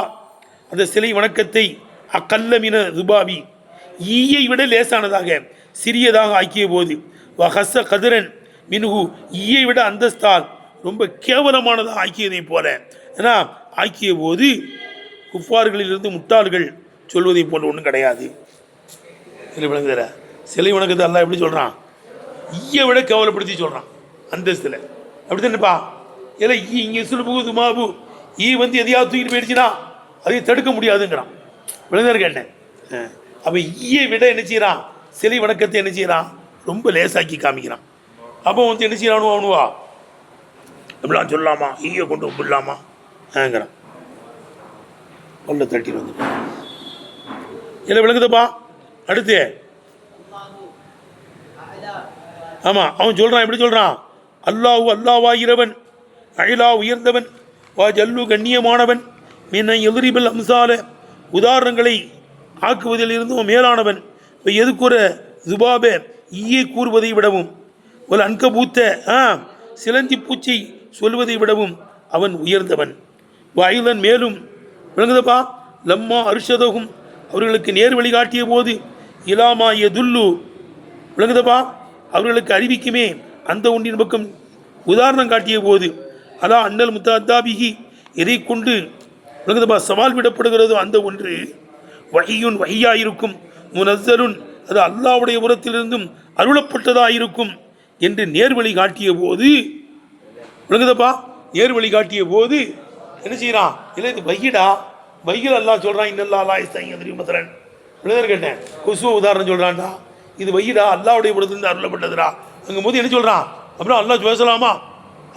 அந்த சிலை வணக்கத்தை அக்கல்லமின துபாபி ஈயை விட லேசானதாக சிறியதாக ஆக்கிய போது வஹஸ்ஸ கதிரன் மின்ஹு ஈயை விட அந்தஸ்தால் ரொம்ப கேவலமானதாக ஆக்கியதை போல ஆக்கிய போது குஃபார்களிலிருந்து முட்டாள்கள் சொல்வதை போன்ற ஒன்றும் கிடையாது. விளங்குகிற சிலை வணக்கத்தை அல்லாஹ் எப்படி சொல்கிறான், ஈயை விட கேவலப்படுத்தி சொல்கிறான் அந்தஸ்தில். அப்படி தானேப்பா. இல்லை இங்கே சுலுபு துமாபு ஈ வந்து எதையாவது தூக்கிட்டு போயிடுச்சுன்னா அதை தடுக்க முடியாதுங்கிறான். விளங்குதாரு கேட்டேன். அப்போ ஈயை விட என்ன செய்கிறான், சிலை வணக்கத்தை என்ன செய்கிறான், ரொம்ப லேசாக்கி காமிக்கிறான். அப்போ வந்து என்ன செய்யறானு அவனுவா அப்படிலாம் சொல்லலாமா, ஈயை கொண்டு விடலாமா ங்கிறான். உள்ள தட்டிட்டு வந்து இல்லை விளங்குதப்பா. அடுத்து ஆமாம் அவன் சொல்கிறான், எப்படி சொல்கிறான், அல்லாஹு அல்லாவாகிறவன், அயிலா உயர்ந்தவன், வா ஜல்லு கண்ணியமானவன், மீன எதிரிபல் அம்சால உதாரணங்களை ஆக்குவதில் இருந்தும் மேலானவன், இப்போ எது கூற ஜுபாபே ஈயை கூறுவதை விடவும் ஒரு அன்கபூத்த சிலந்தி பூச்சி சொல்வதை விடவும் அவன் உயர்ந்தவன். வாயுதன் மேலும் விளங்குதப்பா லம்மா அருஷதகும் அவர்களுக்கு நேர் வழிகாட்டிய போது இலாமா எதுல்லு விளங்குதப்பா அவர்களுக்கு அறிவிக்குமே அந்த ஒன்றின் பக்கம் உதாரணம் காட்டிய போது அலா அண்ணல் முத்தாபிகி எதை கொண்டு விளங்குதப்பா சவால் விடப்படுகிறதோ அந்த ஒன்று வஹியுன் வஹியாயிருக்கும், முனஸ்ஸலுன் அது அல்லாஹ்வுடைய புறத்திலிருந்தும் அருளப்பட்டதாயிருக்கும் என்று நேர்வழி காட்டிய போது, விளங்குதப்பா, நேர்வழி காட்டிய போது என்ன செய்யறான்? இல்லை இது வஹிடா, வஹியில் அல்லாஹ் சொல்றான் இன்னல்லாஹ் லா யஸ்தஹி மஸலன். விளங்குதல் கேட்டேன், கொசுவ உதாரணம் சொல்றான்டா, இது வஹிடா அல்லாஹ்வுடைய புறத்திலிருந்து அருளப்பட்டதுடா. அங்கும் போது என்ன சொல்றான்? அப்புறம் அல்லாஹ் பேசலாமா,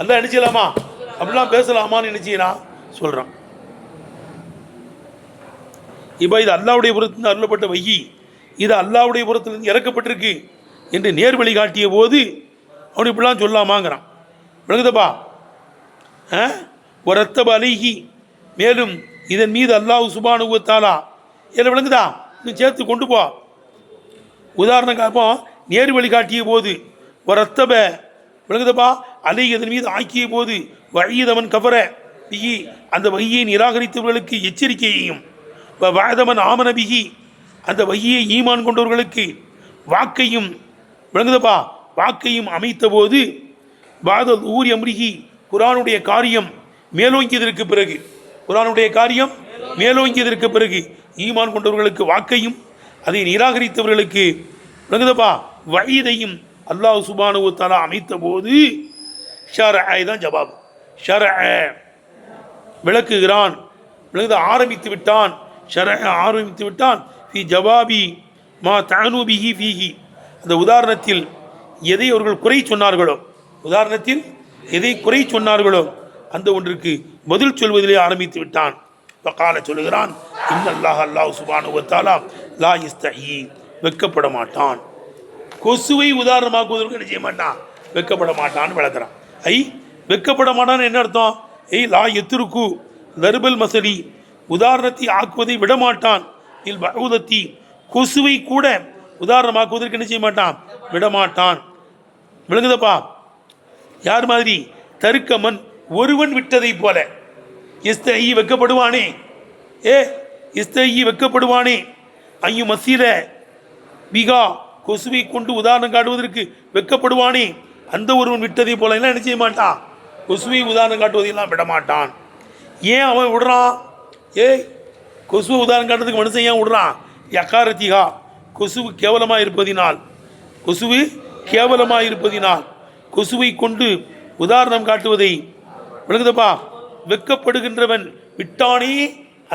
அல்லாஹ் என்ன செய்யலாமா, அப்படிலாம் பேசலாமான்னு என்ன செய்யறான் சொல்றான். இப்போ இது அல்லாஹ்வுடைய புறத்திலிருந்து அருளப்பட்ட வஹி, இது அல்லாஹ்வுடைய புறத்திலிருந்து இறக்கப்பட்டிருக்கு என்று நேர்வழி காட்டிய போது அவன் இப்படிலாம் சொல்லாமாங்கிறான். விளங்குதப்பா? ஒரு ரத்தப அலைஹி, மேலும் இதன் மீது அல்லாஹ் சுப்ஹானஹு வ தஆலா இதில் விளங்குதா, இன்னும் சேர்த்து கொண்டு போ. உதாரணம் காப்போம். நேர்வழி காட்டிய போது ஒரு ரத்தப, விளங்குதப்பா, அலை இதன் மீது ஆக்கிய போது வஹீதமன் கஃபர பிஹி, அந்த வஹியை நிராகரித்தவர்களுக்கு எச்சரிக்கையையும், வஅதமன் ஆமன பிஹி, அந்த வஹியை ஈமான் கொண்டவர்களுக்கு வாக்கையும், விளங்குதப்பா, வாக்கையும் அமைத்த போது பாத ஊர் அம்ரிஹி, குர்ஆனுடைய காரியம் மேலோங்கியதற்கு பிறகு, குர்ஆனுடைய காரியம் மேலோங்கியதற்கு பிறகு ஈமான் கொண்டவர்களுக்கு வாக்கையும், அதை நிராகரித்தவர்களுக்கு, விளங்குதப்பா, வஹீதையும் அல்லாஹ் சுப்ஹானஹு வ தஆலா அமைத்த போது ஷரஅ தான் ஜவாப். ஷரஅ விளக்குகிறான், விளங்குத ஆரம்பித்து விட்டான், ஷரஅ ஆரம்பித்து விட்டான். ஃபி ஜவாபி மா தஅனு பிஹி ஃபீஹி, அந்த உதாரணத்தில் எதை அவர்கள் குறை சொன்னார்களோ, உதாரணத்தில் எதை குறை சொன்னார்களோ அந்த ஒன்றுக்கு பதில் சொல்வதிலே ஆரம்பித்து விட்டான். வகால சொல்லுகிறான், இன்னல்லாஹ் அல்லாஹ் சுப்ஹானஹு வ தஆலா லா யஸ்தஹி, வெக்கப்பட மாட்டான். கொசுவை உதாரணமாக்குவதற்கு என்ன செய்ய மாட்டான், வெக்கப்பட மாட்டான்னு விளக்குறான். வெக்கப்பட மாட்டான்னு என்ன அர்த்தம்? லா யத்ருக்கு தர்பல் மசலி, உதாரணத்தை ஆக்குவதை விடமாட்டான். இல் பஊதத்தி, கொசுவை கூட உதாரணமாக்குவதற்கு என்ன செய்ய மாட்டான், விடமாட்டான். விளங்குதப்பா? யார் மாதிரி? தருக்கமன், ஒருவன் விட்டதை போல. இஸ்தஹி, வெக்கப்படுவானே, இஸ்தஹி வெக்கப்படுவானே, ஐயு மசீல பிகா, கொசுவை கொண்டு உதாரணம் காட்டுவதற்கு வெக்கப்படுவானே, அந்த ஒருவன் விட்டதை போல எல்லாம் என்ன செய்ய மாட்டான், கொசுவை உதாரணம் காட்டுவதையெல்லாம் விடமாட்டான். ஏன் அவன் விடுறான்? கொசுவை உதாரணம் காட்டுறதுக்கு மனுஷன் ஏன் விடுறான்? யகாரத்திகா, கொசுவு கேவலமாக இருப்பதினால், கொசுவு கேவலமாக இருப்பதினால் கொசுவை கொண்டு உதாரணம் காட்டுவதை, விளங்குதப்பா, வெக்கப்படுகின்றவன் விட்டானே,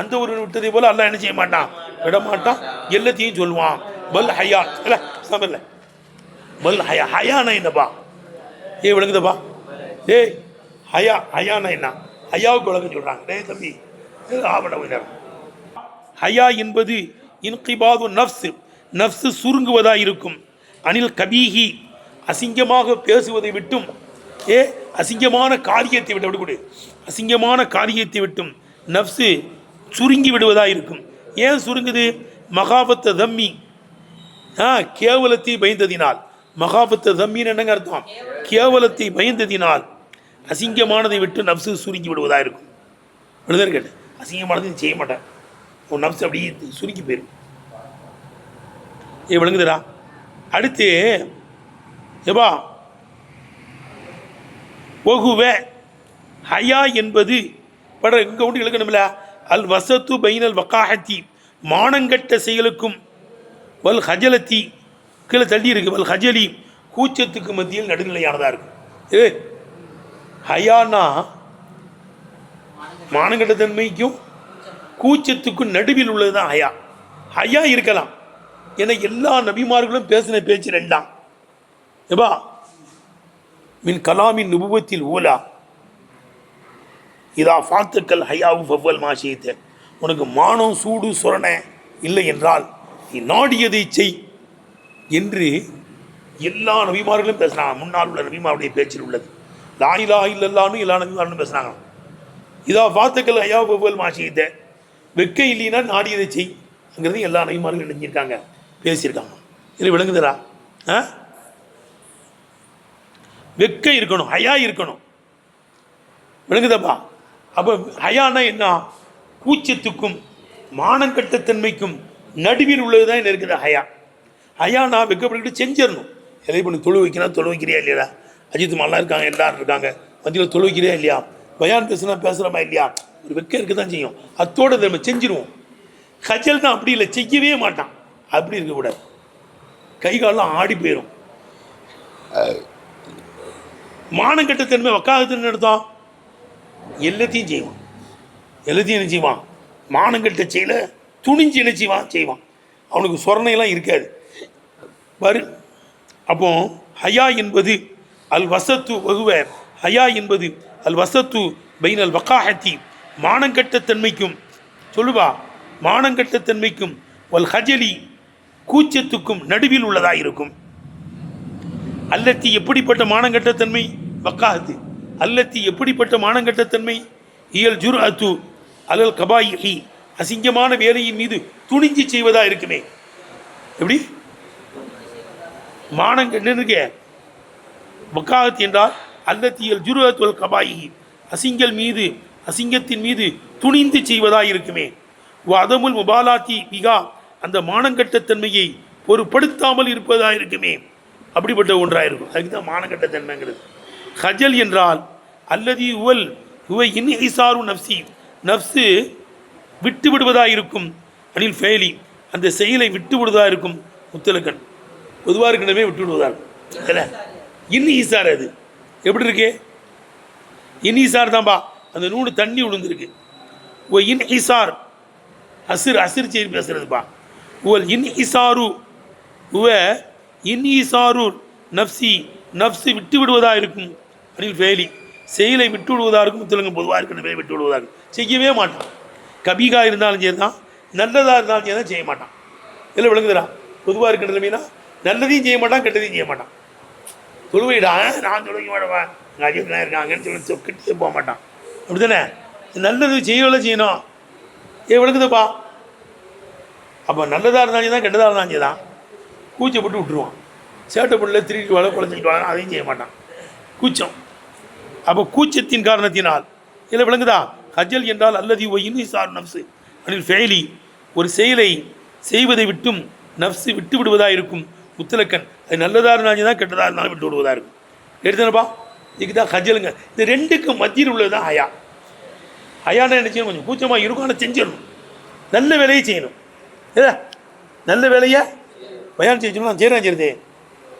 அந்த ஒருவன் விட்டதை போல அல்லாஹ் என்ன செய்ய மாட்டான், விடமாட்டான். எல்லாத்தையும் சொல்லுவான். பல் ஹயா, இல்லை சமல்ல, பல் ஹயா, ஹயானா என்னப்பா? விளங்குதப்பா? ஹயா, ஹயானா என்ன? ஹயாவுக்கு விளக்கம் சொல்றாங்க. தம்பி ஆவணவினர், ஹயா என்பது இன்கிபாது நஃப்ஸ், நஃப்ஸ் சுருங்குவதாக இருக்கும். அனில் கபீஹி, அசிங்கமாக பேசுவதை விட்டும், அசிங்கமான காரியத்தை விட்டு விடக்கூடாது, அசிங்கமான காரியத்தை விட்டும் நஃப்ஸு சுருங்கி விடுவதாக இருக்கும். ஏன் சுருங்குது? மகாபத்த தம்மி, கேவலத்தை பயந்ததினால். மகாபத்த தம்மின்னு என்னங்க அர்த்தம்? கேவலத்தை பயந்ததினால் அசிங்கமானதை விட்டு நஃப்ஸு சுருங்கி விடுவதாக இருக்கும். விடுதல் கேட்டு அசிங்கமானதை செய்ய மாட்டேன், உன் நஃப்ஸ் அப்படியே சுருங்கி போயிடும். விளங்குதுடா? அடுத்து ஏபா ஒகுவ, ஹயா என்பது பட இங்கே ஒன்று இழுக்கணும்ல, அல் வசத்து பைனல் வக்காஹத்தி, மானங்கட்ட செயலுக்கும், வல் ஹஜலத்தி கீழே தள்ளி இருக்கு, வல் ஹஜலி கூச்சத்துக்கு மத்தியில் நடுநிலையானதாக இருக்கும். ஹயானா மானங்கட்ட தன்மைக்கும் கூச்சத்துக்கும் நடுவில் உள்ளது தான் ஹயா. ஹயா இருக்கலாம், ஏன்னா எல்லா நபிமார்களும் பேசின பேச்சு ரெண்டாம். ஏபா மின் கலாமின் நுபுவத்தில் ஊலா இதா ஃபாத்துக்கல் ஹயாவு ஃபவ்வல் மாஷியத்தை, உனக்கு மானம் சூடு சொரண இல்லை என்றால் நீ நாடியதை செய் என்று எல்லா நபிமார்களும் பேசுனாங்க. முன்னால் உள்ள நபிமாருடைய பேச்சில் உள்ளது. லா இலாஹ இல்லல்லாஹ்னு எல்லா நபிமார்களும் பேசுனாங்க. இதா ஃபாத்துக்கல் ஹயாவு ஃபவ்வல் மாஷியத்தை, வெக்க இல்லைன்னா நாடியதை செய்ங்கிறது எல்லா நபிமார்களும் நினைஞ்சிருக்காங்க, பேசியிருக்காங்க. இது விளங்குதுடா? வெக்க இருக்கணும், ஹயா இருக்கணும். விளங்குதப்பா? அப்போ ஹயானா என்ன? கூச்சத்துக்கும் மானங்கட்டத்தன்மைக்கும் நடுவில் உள்ளது தான் என்ன இருக்குது ஹயா. ஹயானா வெக்கப்பட்டு செஞ்சிடணும். எதை பண்ணி தொழு வைக்கணும், தொழு வைக்கிறியா இல்லையா? அஜித் மாலா இருக்காங்க, எல்லாரும் இருக்காங்க, மத்தியில் தொழு வைக்கிறியா இல்லையா? பயான் பேசுனா பேசுகிறோமா இல்லையா? ஒரு வெக்கம் இருக்க தான் செய்யும். அத்தோடு நம்ம செஞ்சிருவோம். ஹஜல் தான் அப்படி இல்லை, செய்யவே மாட்டான். அப்படி இருக்கக்கூடாது. கை காலெலாம் ஆடி போயிடும். மானங்கட்ட தன்மை வக்காகத்துன்னு அர்த்தம் எல்லாத்தையும் செய்வான். எல்லாத்தையும் என்ன செய்வான்? மானங்கட்ட செயல துணிஞ்சு என்ன செய்வான். அவனுக்கு சொரணையெல்லாம் இருக்காது பாரு. அப்போ ஹயா என்பது அல் வசத்து வகுவ, ஹயா என்பது அல் வசத்து பைனல் வக்காஹத்தி, மானங்கட்டத்தன்மைக்கும் சொல்லுவா, மானங்கட்டத்தன்மைக்கும் வல் ஹஜலி, கூச்சத்துக்கும் நடுவில் உள்ளதாக இருக்கும். அல்லத்தி எப்படிப்பட்ட மானங்கட்டத்தன்மை? வக்காஹத்து. அல்லத்தி எப்படிப்பட்ட மானங்கட்டத்தன்மை? இயல் ஜுர்அத்து அலல் கபாயிஹி, அசிங்கமான வேலையின் மீது துணிஞ்சு செய்வதா இருக்குமே. எப்படி மானங்கட்டு வக்காஹத் என்றால் அல்லத்தி இயல் ஜுர்அத்து அல் கபாயிஹி, அசிங்கத்தின் மீது துணிந்து செய்வதா இருக்குமே. அதமுல் முபாலாத்தி பிகா, அந்த மானங்கட்டத்தன்மையை பொருட்படுத்தாமல் இருப்பதா இருக்குமே. அப்படிப்பட்ட ஒன்றாக இருக்கும். அதுக்கு தான் மானங்கட்டத்தன்மைங்கிறது. ஹஜல் என்றால் அல்லதி உவல் ஹுவ இன்ஹிசாரு நஃப்சி, நஃப்ஸு விட்டு விடுவதாக இருக்கும். அனில் ஃபேலி, அந்த செயலை விட்டு விடுவதாக இருக்கும். முத்தலக்கன் பொதுவாக இருக்கணுமே விட்டு விடுவதாக இருக்கும். இல்லை இன்ஹிசார், அது எப்படி இருக்கு? இன்ஹிசார் தான்பா, அந்த நூறு தண்ணி விழுந்துருக்கு. ஓ இன்ஹிசார், அசிர் செய்தி பேசுறதுப்பா. உவல் இன்ஹிசாரு உவ இன்ஹிசாரு நஃப்சி, நஃப்ஸு விட்டு விடுவதாக இருக்கும். அனில் ஃபேலி, செயலை விட்டு விடுவதாக இருக்கும். முத்தலங்க பொதுவாக இருக்கணுமே விட்டு விடுவதாக இருக்கும். செய்யவே மாட்டான். கபீகா இருந்தாலும் சரி தான், நல்லதாக இருந்தாலும் சரி தான் செய்ய மாட்டான். இல்லை விளங்குதுடா? பொதுவாக இருக்கிற நிலைமைனா நல்லதையும் செய்ய மாட்டான், கெட்டதையும் செய்ய மாட்டான். தொழுவைடா நான் தொழுக மாட்டேன், எங்கள் அஜித்லாம் இருக்காங்கன்னு சொல்லி சொக்கிட்டே போக மாட்டான். அப்படி தானே? நல்லது செய்யணும். விளங்குதுப்பா? அப்போ நல்லதாக இருந்தாலும் தான், கெட்டதாக இருந்தாலும் தான் கூச்சப்பட்டு விட்டுருவான். சேட்டை பண்ணல, திருட்டு வாழ, குழந்தைட்டு வாழ, அதையும் செய்ய மாட்டான். கூச்சம். அப்போ கூச்சத்தின் காரணத்தினால் இல்லை விளங்குதா? ஹஜல் என்றால் அல்லது இன்ஹிசார் நஃப்ஸு அனில் ஃபேலி, ஒரு செயலை செய்வதை விட்டும் நஃப்ஸு விட்டு விடுவதாக இருக்கும். முத்தலக்கன், அது நல்லதாக இருந்தாலும் தான், கெட்டதாக இருந்தாலும் விட்டு விடுவதாக இருக்கும். எடுத்தனப்பா, இதுக்கு தான் ஹஜலுங்க. இந்த ரெண்டுக்கும் மத்தியில் உள்ளது தான் ஹயா. ஹயானா என்ன செய்யணும்? கொஞ்சம் கூச்சமாக இருக்கும், ஆனால் செஞ்சிடணும். நல்ல வேலையை செய்யணும். ஏதா நல்ல வேலையை பயான் செய்யணும். நான் செய்கிறேன் செய்யுது,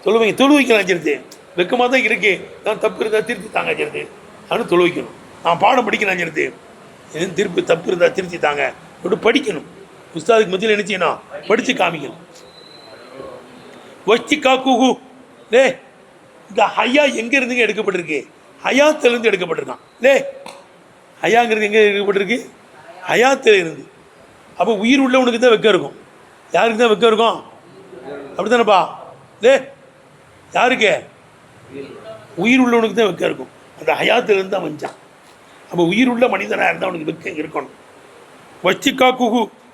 தொழுவைங்க தொழுவைக்கலாம் செய்யுது. வெக்கமாக தான் இருக்கு, நான் தப்பு இருந்தால் திருத்தி தாங்க செய்யுது, ஆனால் தொழுவைக்கணும். நான் பாடம் படிக்கிறேன் செய்யுது, எதுவும் திருப்பி தப்பு இருந்தால் திருத்தி தாங்க அப்படி படிக்கணும். உஸ்தாதுக்கு மத்தியில் என்ன செய்யணும்? படித்து காமிக்கணும். வச்சி காக்கூ லே, இந்த ஹயா எங்கே இருந்துங்க எடுக்கப்பட்டிருக்கு? ஹயாத்திலிருந்து எடுக்கப்பட்டிருக்கான். லே, ஹயாங்கிறது எங்கே எடுக்கப்பட்டிருக்கு? ஹயாத்தில் இருந்து. அப்போ உயிர் உள்ளவனுக்கு தான் வெக்கம் இருக்கும். யாருக்கு தான் வெக்கம் இருக்கும்? அப்படி தானேப்பா? லே, யாருக்கு? உயிர் உள்ளவனுக்கு தான் வெக்கம் இருக்கும். அந்த ஹயாத்திலிருந்து தான் வந்தான். அப்போ உயிர் உள்ள மனிதனாக இருந்தால் அவனுக்கு வெக்கம் இருக்கணும். வச்சி காக்கூ,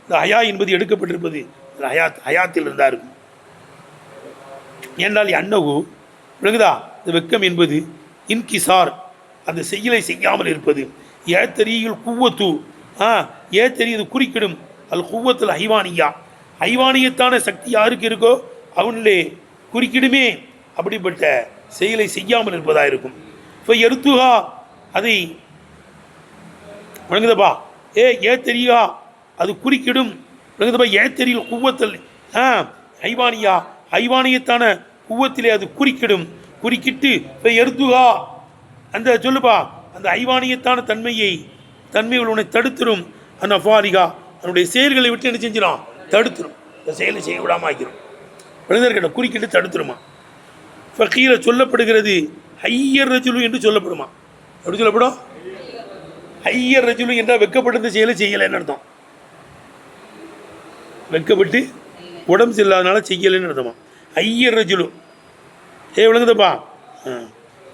இந்த ஹயா என்பது எடுக்கப்பட்டிருப்பது ஹயாத்தில் இருந்தால் இருக்கும். ஏன்னால் அன்னகு விளங்குதா? இந்த வெக்கம் என்பது இன்கிசார், அந்த செயலை செய்யாமல் இருப்பது. ஏத்தரியில் குவத்து, ஏத்தரி குறிக்கிடும். அல் குவத்தில் ஐவானியா, ஐவானியத்தான சக்தி யாருக்கு இருக்கோ அவனிலே குறுக்கிடுமே. அப்படிப்பட்ட செயலை செய்யாமல் இருப்பதாக இருக்கும். இப்போ எருத்துகா, அதை விளங்குதப்பா? ஏத்தரியா, அது குறுக்கிடும். விளங்குதப்பா? ஏத்தரியில் குவத்தல் ஐவானியா, ஐவானியத்தான குவத்திலே அது குறுக்கிடும். குறுக்கிட்டு இப்போ எருத்துகா, அந்த சொல்லுப்பா, அந்த ஐவானியத்தான தன்மைகள் உன்னை தடுத்துரும். அந்த ஃபாரிகா, அதனுடைய செயல்களை விட்டு என்ன செஞ்சிடும்? தடுத்துரும். இந்த செயலை செய்ய விடாமல் ஆக்கிரும். விழுந்தர்கிட்ட குறுக்கிட்டு தடுத்துருமா. ஃபகீர சொல்லப்படுகிறது ஹையர் ரஜுலு என்று சொல்லப்படுமா. எப்படி சொல்லப்படும்? ஹையர் ரஜுலு என்றால் வெக்கப்பட்ட செயலை செய்யலைன்னு அர்த்தம். வெக்கப்பட்டு உடம்பு சரியில்லாதனால செய்யலைன்னு அர்த்தமா. ஹையர் ரஜுலு விளங்குதப்பா?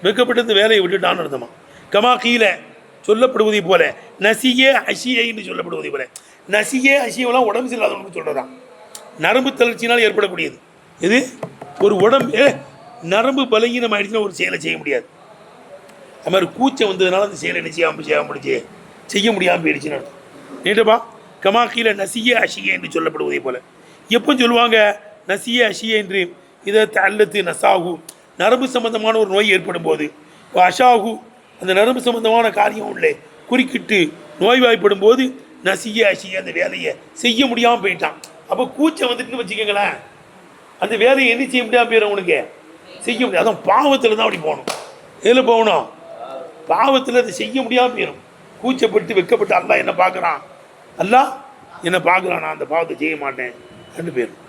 வெக்கப்பட்டு வேலையை விட்டுட்டான்னு அர்த்தமா. கமா கீழே சொல்லப்படுவதை போல, நசியே அஷியைன்னு சொல்லப்படுவதை போல. நசியே அஷியெல்லாம் உடம்பு சரியில்லாதவனுக்கு சொல்கிறதான். நரம்பு தளர்ச்சினால் ஏற்படக்கூடியது. இது ஒரு உடம்பு நரம்பு பலகீனம் ஆயிடுச்சுன்னா ஒரு செயலை செய்ய முடியாது. அது மாதிரி கூச்சம் வந்ததுனால அந்த செயலை செய்ய முடியாமல் போயிடுச்சுன்னு அர்த்தம். நீட்டப்பா? கமா கீழே நசியே அஷியே என்று சொல்லப்படுவதை போல. எப்போ சொல்லுவாங்க நசியே அஷியே என்று? இதை அல்லத்து நசாகு, நரம்பு சம்பந்தமான ஒரு நோய் ஏற்படும் போது. அஷாகு, அந்த நரம்பு சம்பந்தமான காரியம் உள்ளே குறுக்கிட்டு நோய்வாய்ப்படும் போது நசிய அசிய அந்த வேலையை செய்ய முடியாமல் போயிட்டான். அப்போ கூச்சம் வந்துட்டுன்னு வச்சுக்கோங்களேன், அந்த வேலையை என்ன செய்ய முடியாமல் போயிடும், உனக்கு செய்ய முடியாது. அதான் பாவத்தில் தான் அப்படி போகணும். எதில் போகணும்? பாவத்தில் அதை செய்ய முடியாமல் போயிடும். கூச்சப்பட்டு வெக்கப்பட்டு அல்லாஹ் என்ன பார்க்குறான், அல்லாஹ் என்ன பார்க்குறான், நான் அந்த பாவத்தை செய்ய மாட்டேன் ரெண்டு பேரும்.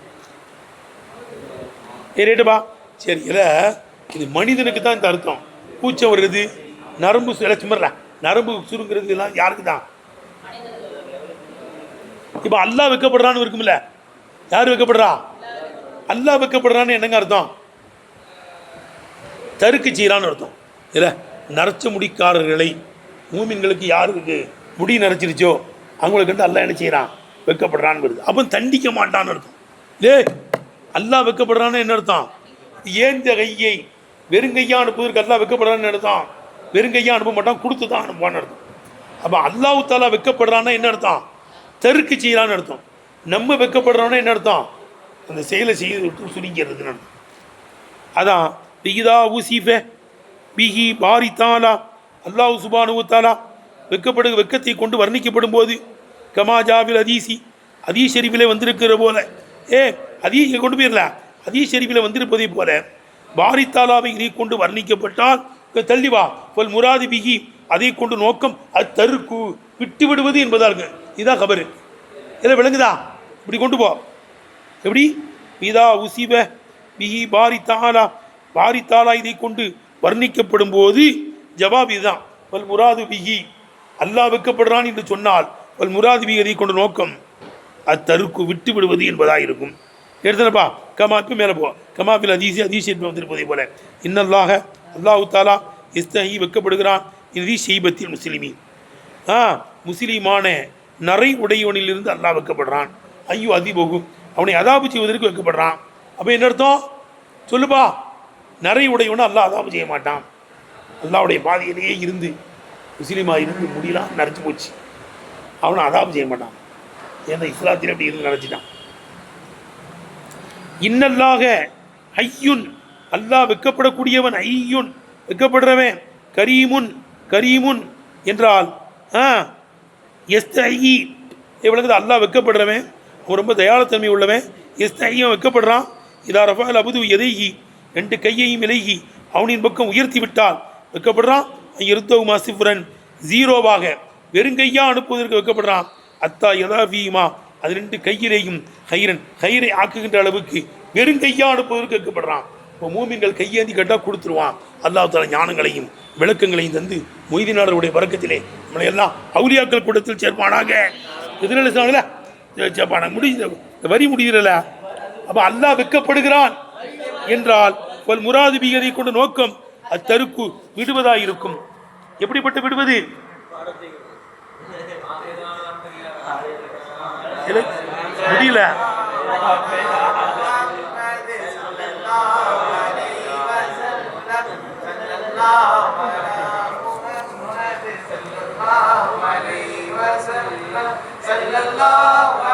ரேட்டுப்பா சரி. இல்லை இது மனிதனுக்கு தான் இந்த அர்த்தம். கூச்சம் வருது, நரம்பு சுமரல, நரம்பு சுருங்கிறது எல்லாம் யாருக்கு தான்? இப்போ அல்லாஹ் வெக்கப்படுறான்னு இருக்கும்ல, யார் வெக்கப்படுறா? அல்லாஹ் வெக்கப்படுறான்னு என்னங்க அர்த்தம்? தருக்கு செய்யறான்னு அர்த்தம். இல்லை நரைச்ச முடிக்காரர்களை, மூமின்களுக்கு யாருக்கு முடி நரைச்சிருச்சோ அவங்களுக்கு வந்து அல்லாஹ் என்ன செய்யறான், வெக்கப்படுறான்னு வருது. அப்போ தண்டிக்க மாட்டான்னு அர்த்தம். அல்லாஹ் வெக்கப்படுறான்னு என்ன அர்த்தம்? ஏந்த கையை வெறுங்கையா அனுப்புவதற்கு அல்லாஹ் வெக்கப்படுறான்னு அர்த்தம். வெறுங்கையா அனுப்ப மாட்டான், கொடுத்து தான் அனுப்புவான்னு அர்த்தம். அப்போ அல்லாஹ் தாலா வெக்கப்படுறான்னா என்ன அர்த்தம்? தருக்கு செய்யலான்னு அர்த்தம். நம்ம வெக்கப்படுறோன்னா என்ன அர்த்தம்? அந்த செயலை செய்து சுருங்கிறதுன்னு அர்த்தம். அதான் பிகிதா ஊசிஃபே பிஹி பாரி தாலா, அல்லாஹ் சுபானு தாலா வெக்கத்தை கொண்டு வர்ணிக்கப்படும் போது, கமாஜாவில் அதீசி அதீஸ் ஷெரீஃபிலே வந்திருக்கிற போல, அதீஸ் கொண்டு போயிடல, அதீஸ் ஷெரீஃபிலே வந்திருப்பதை போல பாரி தாலாவை இதை கொண்டு வர்ணிக்கப்பட்டால் தள்ளிவா பல் முராதி பிகி, அதை கொண்டு நோக்கம் அது தருக்கு விட்டு விடுவது என்பதா இருக்கு. இதான் கபரு. இதை விளங்குதா? இப்படி கொண்டு போ. எப்படி? இதா உசிப பிஹி பாரி தாலா இதை கொண்டு வர்ணிக்கப்படும் போது ஜவாப் இதுதான். பல் முராது பிஹி, அல்லாஹ் வெக்கப்படுறான் என்று சொன்னால் பல் முராது பிஹி அதை கொண்டு நோக்கம் அது தருக்கு விட்டு விடுவது என்பதாக இருக்கும். எடுத்தனப்பா கமாப்பு மேலே போ. கமாப்பில் அதீசி வந்திருப்பதை போல இன்னல்லாக அல்லாஹு தாலா இஸ்தஹி வெக்கப்படுகிறான் இறுதி ஷெய்பத்தில் முஸ்லிமி, முஸ்லீமான நரை உடையவனிலிருந்து அல்லாஹ் வெக்கப்படுறான். ஐயோ அதிபோகும், அவனை அதாபு செய்வதற்கு வெக்கப்படுறான். அப்போ என்ன அர்த்தம் சொல்லுப்பா? நரை உடையவனை அல்லாஹ் அதாபு செய்ய மாட்டான். அல்லாஹ்வுடைய பாதையிலேயே இருந்து முஸ்லீமாக இருந்து முடியலாம் நரைச்சி போச்சு, அவனை அதாபு செய்ய மாட்டான். ஏன்னா இஸ்லாத்தில் அப்படி இருந்து நினச்சிட்டான். இன்னல்லாக ஐயுன், அல்லாஹ் வெக்கப்படக்கூடியவன், ஐயுன் வெக்கப்படுறவன், கரீமுன் என்றால் எஸ்தஹி எவ்வளவு அல்லாஹ் வெக்கப்படுறவன், அவன் ரொம்ப தயாளத்தன்மை உள்ளவன். எஸ்தஹியும் வெக்கப்படுறான். இதா ரஃபஅல் அபது எதைஹி, ரெண்டு கையையும் இலைஹி அவனின் பக்கம் உயர்த்தி விட்டால் வெக்கப்படுறான். இருத்தவு மாசிஃபுரன், ஜீரோவாக வெறுங்கையா அனுப்புவதற்கு வெக்கப்படுறான். அத்தா யதாஃபீமா, அது ரெண்டு கையிலேயும் ஹைரை ஆக்குகின்ற அளவுக்கு வெறுங்கையா அனுப்புவதற்கு வெக்கப்படுறான். இப்போ மூமின்கள் கையேந்தி கேட்டால் கொடுத்துருவான். அல்லாஹ் தஆலா ஞானங்களையும் விளக்கங்களையும் தந்து மொய்தீனாருடைய பரக்கத்திலே நம்மளை எல்லாம் அவுலியாக்கள் கூட்டத்தில் சேர்ப்பானாக. எதிரில் சேர்ப்பானாங்க. முடிஞ்ச வரி முடிகிறல. அப்போ அல்லாஹ் வெக்கப்படுகிறான் என்றால் பல் முராது பிஹி கொண்டு நோக்கம் அத்தருக்கு விடுவதாக இருக்கும். எப்படிப்பட்ட விடுவது? முடியல. sallallahu